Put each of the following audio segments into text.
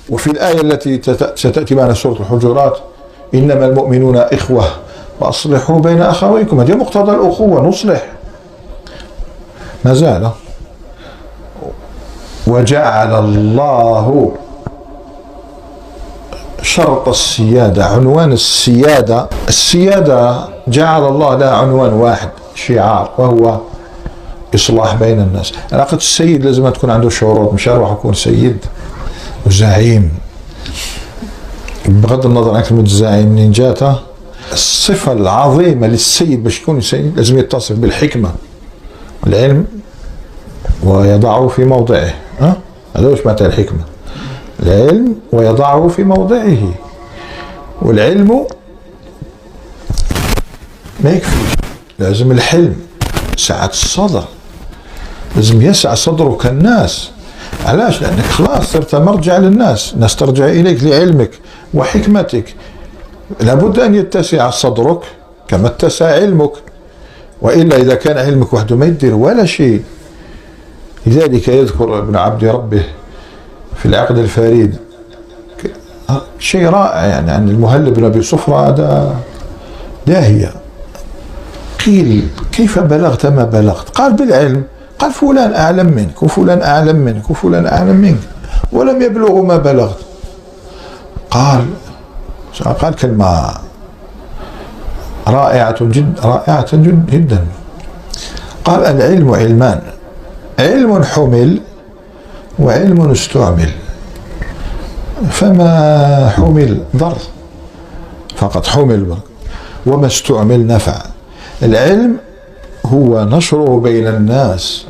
وفي الآية التي ستأتي معنا سورة الحجرات: إنما المؤمنون إخوة وأصلحوا بين أخويكم. هذا مقتضى الأخوة، نصلح. ما زال: وجعل الله شرط السيادة، عنوان السيادة. السيادة جعل الله لها عنوان واحد، شعار، وهو إصلاح بين الناس. علاقة السيد لازم تكون عنده شروط، مش يروح يكون سيد وزعيم. بغض النظر عن كلمة الزعيم منين جاتها، الصفة العظيمة للسيد باش يكون سيد لازم يتصف بالحكمة والعلم ويضعه في موضعه. هذا واش معناتها الحكمة؟ العلم ويضعه في موضعه. والعلم ما يكفيش، لازم الحلم، سعة الصدر، لازم يسع صدرك الناس. علاش؟ لأنك خلاص صرت مرجع للناس، الناس ترجع إليك لعلمك وحكمتك. لابد أن يتسع صدرك كما اتسع علمك، وإلا إذا كان علمك وحده ما يدير ولا شيء. لذلك يذكر ابن عبد ربه في العقد الفريد شيء رائع يعني عن المهلب بن أبي صفرة، هذا داهية. قيل: كيف بلغت ما بلغت؟ قال: بالعلم. قال: فلان أعلم منك وفلان أعلم منك وفلان أعلم منك ولم يبلغوا ما بلغت. قال كلمة رائعة جدا. قال: العلم علمان: علم حمل وعلم استعمل. فما حمل ضر، فقط حمل، وما استعمل نفع. العلم هو نشره بين الناس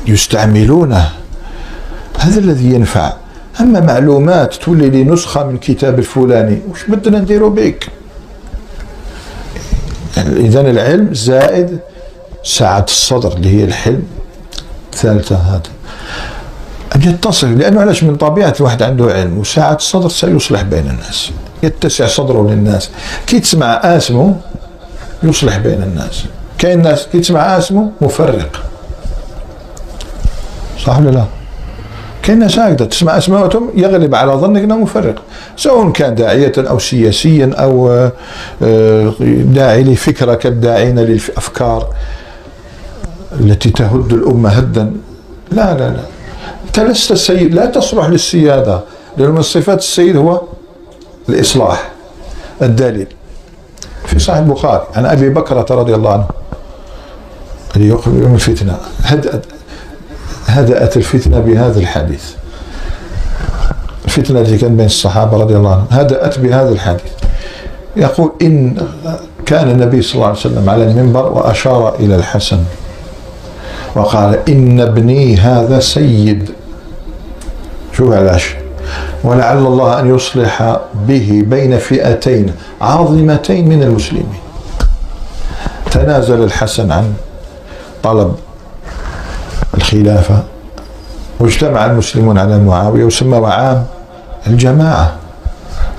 يستعملونه، هذا الذي ينفع. أما معلومات تولي لي نسخة من كتاب الفلاني، وش بدنا نديرو بك؟ إذن العلم زائد سعة الصدر اللي هي الحلم الثالثة، هذا أن يتصل. لأنه علاش؟ من طبيعة الواحد عنده علم وسعة الصدر سيصلح بين الناس، يتسع صدره للناس. كي تسمع اسمه يصلح بين الناس. كاين ناس كي تسمع اسمه مفرق، صح ولا لا؟ كاين ناس هكذا تسمع اسماءهم يغلب على ظنك انه مفرق، سواء كان داعية او سياسيا او داعي لفكرة كالداعين للافكار التي تهد الامة هدا. لا لا لا، انت لست السيد، لا تصلح للسيادة، لأن من صفات السيد هو الإصلاح. الدليل في صحيح البخاري عن أبي بكرة رضي الله عنه الذي يخرج من الفتنة، هدأت الفتنة بهذا الحديث. الفتنة التي كان بين الصحابة رضي الله عنهم هدأت بهذا الحديث. يقول: إن كان النبي صلى الله عليه وسلم على المنبر وأشار إلى الحسن وقال: إن ابني هذا سيد. شوف علاش؟ ولعل الله أن يصلح به بين فئتين عظيمتين من المسلمين. تنازل الحسن عن طلب الخلافة واجتمع المسلمون على معاوية وسموا عام الجماعة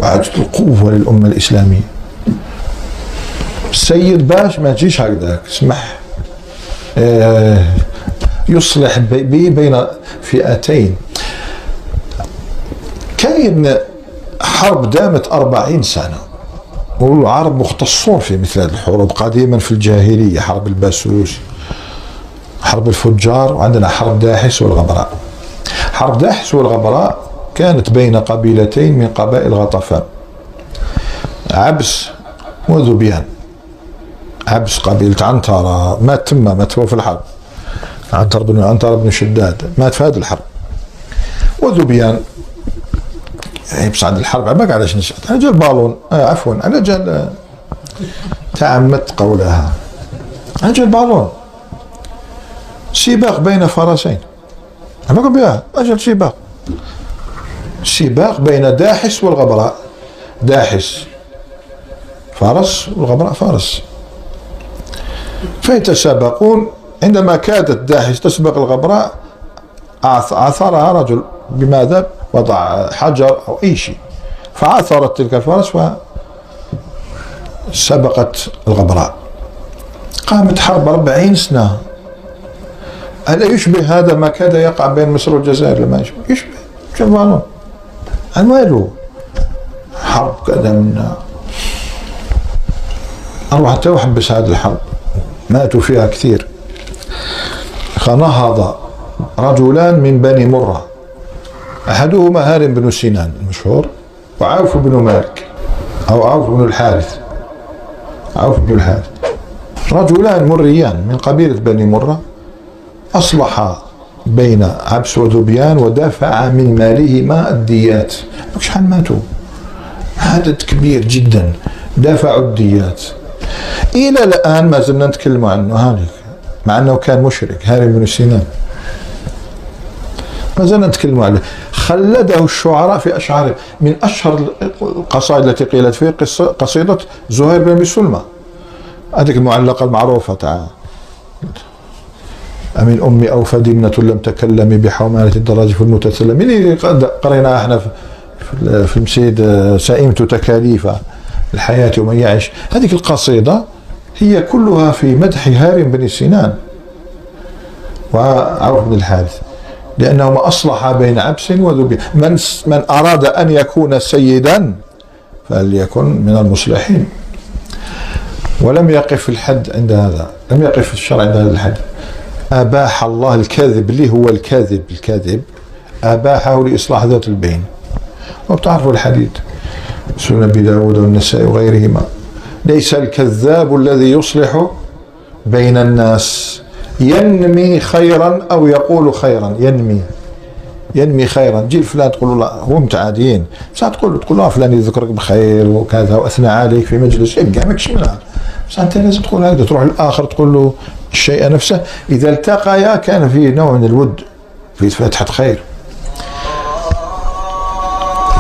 وعادت القوة للأمة الإسلامية. السيد باش ما تجيش هكذاك، اسمح يصلح بين فئتين. كاين حرب دامت 40 سنة والعرب مختصون في مثل هذه الحروب. قديما في الجاهلية حرب الباسوس، حرب الفجار، وعندنا حرب داحس والغبراء. حرب داحس والغبراء كانت بين قبيلتين من قبائل غطفان، عبس وذبيان. عبس قبيلة عنترة مات هو في الحرب، عنتر بن شداد مات في هذه الحرب. وذبيان بصعد الحرب عباك علاش نشأت على جال بالون، عفوا على جال تعمدت قولها، على جال بالون سباق بين فرسين. عباك بها أجل سباق بين داحس والغبراء. داحس فرس والغبراء فرس، فيتسابقون. عندما كادت داحس تسبق الغبراء عثرها رجل بماذا؟ وضع حجر أو أي شيء فعثرت تلك الفرس وسبقت الغبراء. قامت حرب 40 سنة. ألا يشبه هذا ما كاد يقع بين مصر والجزائر؟ لما يشبه شوفوا عن والو، حرب كذا منا، أروح حتى وحبس هذه الحرب، ماتوا فيها كثير. فنهض رجلان من بني مرة، أحدهما هارم بن سنان المشهور، وعوف بن مالك أو عوف بن الحارث، عوف بن الحارث، رجلان مريان من قبيلة بني مرة، أصلحا بين عبس وذبيان ودافع من مالهما الديات. شحال ماتوا؟ عدد كبير جدا، دافعوا الديات. إلى الآن ما زلنا نتكلم عنه هذيك، مع أنه كان مشرك هارم بن سنان، ما زلنا نتكلم عليه. خلده الشعراء في أشعاره، من أشهر القصائد التي قيلت فيه قصيدة زهير بن أبي سلمى، هذيك المعلقة المعروفة تعالى: أمن أمي أو فدمنة لم تكلمي بحومانة الدراج في المتسلم، اللي قريناها احنا في المسيد سئمت تكاليف الحياة ومن يعيش. هذه القصيدة هي كلها في مدح هارم بن سنان وعوف بن الحارث، لأنهما أصلحا بين عبس وذبيان. من أراد أن يكون سيدا فليكن من المصلحين. ولم يقف الحد عند هذا، لم يقف الشرع عند هذا الحد. أباح الله الكذب، اللي هو الكذب أباحه لإصلاح ذات البين. وبتعرفوا الحديث سنن أبي داود والنسائي وغيرهما: ليس الكذاب الذي يصلح بين الناس، ينمي خيرا أو يقول خيرا. ينمي خيرا، تجي فلان تقول له هو متعادين، بس تقول له فلان يذكرك بخير وكذا واثنى عليك في مجلس، يبقى ماكش منها، بس انت لازم تقول هكذا. تروح للاخر تقول له الشيء نفسه، اذا التقيا كان فيه نوع من الود، في فتحة خير.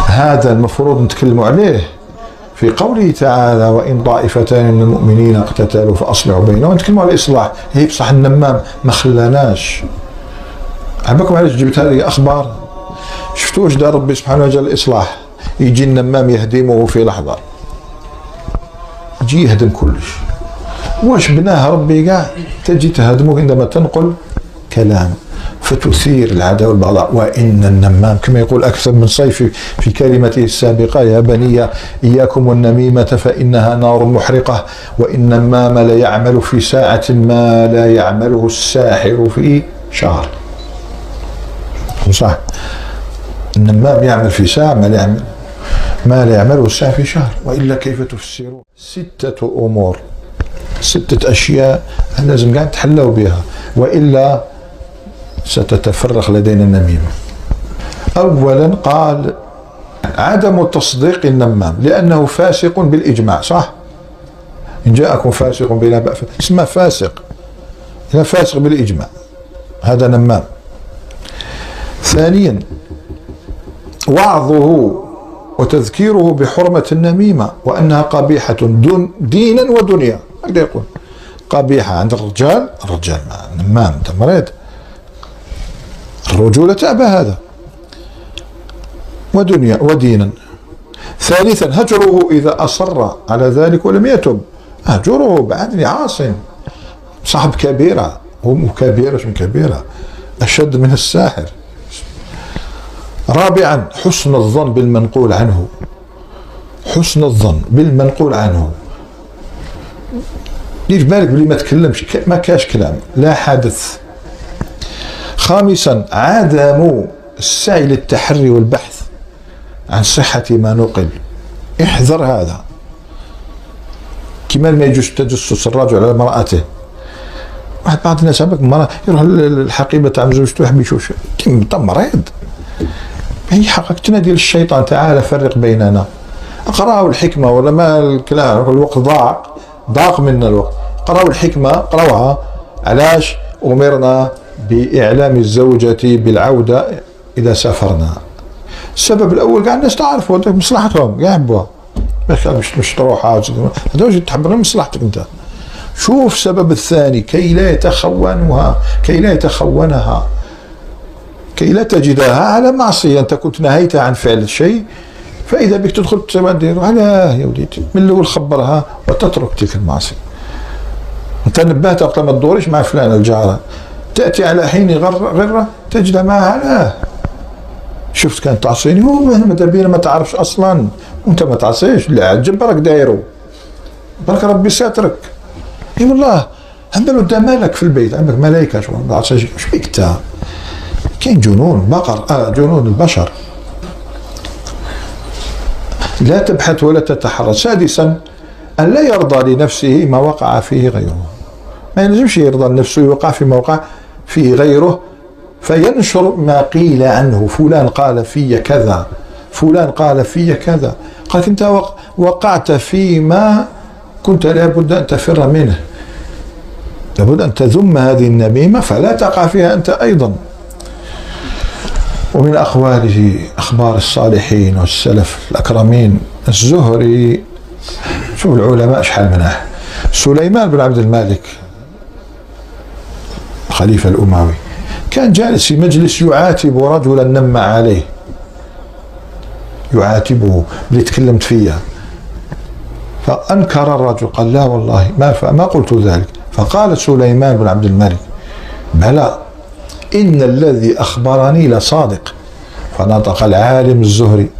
هذا المفروض نتكلم عليه في قوله تعالى: وإن طائفتان من المؤمنين اقتتلوا فأصلحوا بينهم. نتكلم على الإصلاح. هي بصح النمام ما خلاناش. عباكم علاش جبت هذه أخبار؟ شفتوا واش دار ربي سبحانه وتعالى الإصلاح؟ يجي النمام يهدمه في لحظة، يجي يهدم كلش. واش بناه ربي كاع تجي تهدمه عندما تنقل كلام فتثير العداوة والبغضاء. وإن النمام، كما يقول أكثر من صيف في كلمته السابقة: يا بني إياكم والنميمة فإنها نار محرقة، وإن النمام ليعمل في ساعة ما لا يعمله الساحر في شهر. صح، النمام يعمل في ساعة ما لا يعمله الساحر في شهر. وإلا كيف تفسرون 6 أمور، 6 أشياء لازم قاعد تحلوا بها، وإلا ستتفرق لدينا النميمة. أولا قال: عدم تصديق النمام لأنه فاسق بالإجماع. صح، إن جاءكم فاسق بلا بأس اسمه فاسق، لا فاسق بالإجماع، هذا نمام. ثانيا وعظه وتذكيره بحرمة النميمة وأنها قبيحة دينا ودنيا. هكذا يقول: قبيحة عند الرجال نمام، أنت مريض، الرجولة تأبى هذا، ودنيا ودينا. ثالثا هجره إذا أصر على ذلك ولم يتب، هجره بعدني عاصم، صاحب كبيرة، هم كبيرة من كبيرة أشد من الساحر. رابعا حسن الظن بالمنقول عنه، حسن الظن بالمنقول عنه. دير بالك بلي ما تكلمش، ما كاش كلام، لا حدث. خامسا عدم السعي للتحري والبحث عن صحة ما نقل، احذر هذا. كما ما يجوز تجسس الرجل على امرأته. واحد بعض الناس مرة يروح الحقيبة تاع زوجته يحب يشوف، انت مريض. هي حقيقتنا ديال الشيطان، تعالى فرق بيننا. اقراوا الحكمة، ولا ما الكلام، الوقت ضاق منا الوقت. قراوا الحكمة، قراوها. علاش أمرنا بإعلام الزوجة بالعودة إذا سافرنا؟ السبب الأول كاع الناس تعرفوا مصلحتهم، كاع يحبوها، مش تروح هذا واش تحب مصلحتك أنت. شوف السبب الثاني: كي لا يتخونها، كي لا تجدها على معصية. أنت كنت نهيتها عن فعل الشيء، فإذا بك تدخل تبادر علاه يا وليدي، من الأول خبرها وتترك تلك المعصية. أنت نبهت قبل ما تدوريش مع فلان الجارة، تأتي على حين غرة تجد معها علاه، شفت كان تعصيني، هو ماذا بينا ما تعرفش اصلا وانت ما تعصيش، لا عجب برك دايرو، برك ربي ساترك. اي والله هم انت مالك في البيت عندك ملائكه شو ايش بيك انت؟ كاين جنون بقر، جنون البشر. لا تبحث ولا تتحرج. سادسا ان لا يرضى لنفسه ما وقع فيه غيره. ما يلزمش يرضى لنفسه يوقع فيما وقع فيه غيره فينشر ما قيل عنه، فلان قال في كذا، فلان قال في كذا. قالك انت وقعت فيما كنت لابد ان تفر منه، لابد ان تذم هذه النميمه فلا تقع فيها انت ايضا. ومن اخباره اخبار الصالحين والسلف الاكرمين الزهري، شوف العلماء شحال منه. سليمان بن عبد الملك الخليفه الاموي كان جالس في مجلس يعاتب رجلا نم عليه، يعاتبه اللي تكلمت فيه، فأنكر الرجل قال لا والله ما قلت ذلك. فقال سليمان بن عبد الملك بلى إن الذي أخبرني لصادق. فنطق العالم الزهري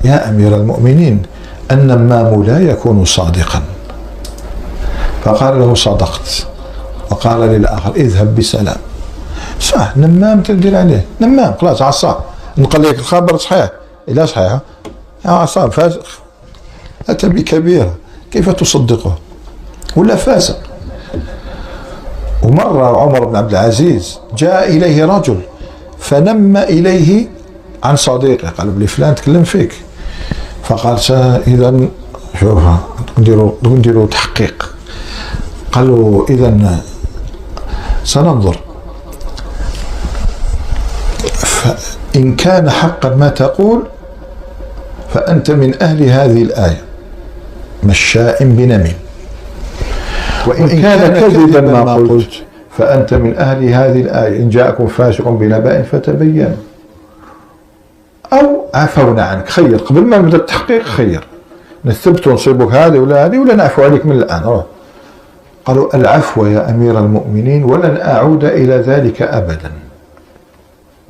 يا أمير المؤمنين النمام لا يكون صادقا. فقال له صدقت. وقال للآخر اذهب بسلام. صح نمام تدير عليه، نمام خلاص عصام، نقول لك الخبر صحيح لا صحيح عصام فاسق، أتى بكبيرة كيف تصدقه ولا فاسق. ومرة عمر بن عبد العزيز جاء إليه رجل فنم إليه عن صديقه، قال لي فلان تكلم فيك، فقال إذا شوف نديروا تحقيق. قالوا إذا سننظر، فإن كان حقا ما تقول فأنت من أهل هذه الآية مشاء بنميم، وإن كان كذبا ما قلت فأنت من أهل هذه الآية إن جاءكم فاسق بنبأ فتبينوا. أو عفونا عنك، خير قبل ما نبدأ التحقيق، خير نثبت ونصيبك هذه ولا نعفو عليك من الآن. قالوا العفو يا أمير المؤمنين ولن أعود إلى ذلك أبدا.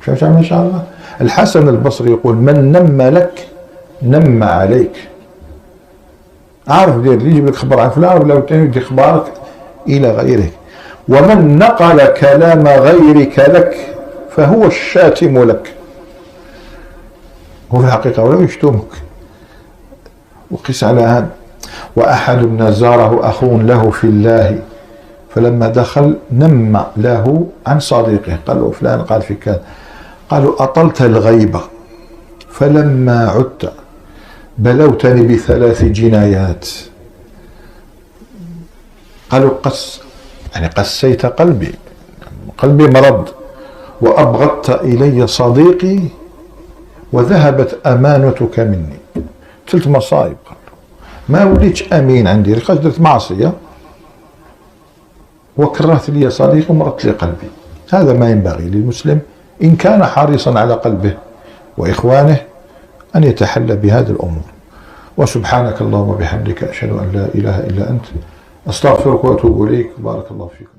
شوف ما شاء الله. الحسن البصري يقول من نم لك نم عليك. عارف دير اللي يجيب لك خبر عن فلان ولا يدي اخبارك الى غيرك. ومن نقل كلام غيرك لك فهو الشاتم لك. هو في الحقيقه ولو يشتمك. وقس على هذا. واحد الناس زاره اخ له في الله فلما دخل نم له عن صديقه، قال له فلان قال في كذا، قالوا اطلت الغيبه فلما عدت بلوتني ب3 جنايات. قالوا قسيت قلبي مرض، وأبغضت إلي صديقي، وذهبت أمانتك مني. 3 مصايب. ما وليتش أمين عندي لقاش درت معصية وكرهت لي صديقي ومرضت لي قلبي. هذا ما ينبغي للمسلم إن كان حريصا على قلبه وإخوانه أن يتحلى بهذه الأمور. وسبحانك اللهم وبحمدك أشهد أن لا إله إلا أنت أستغفرك وأتوب إليك. بارك الله فيكم.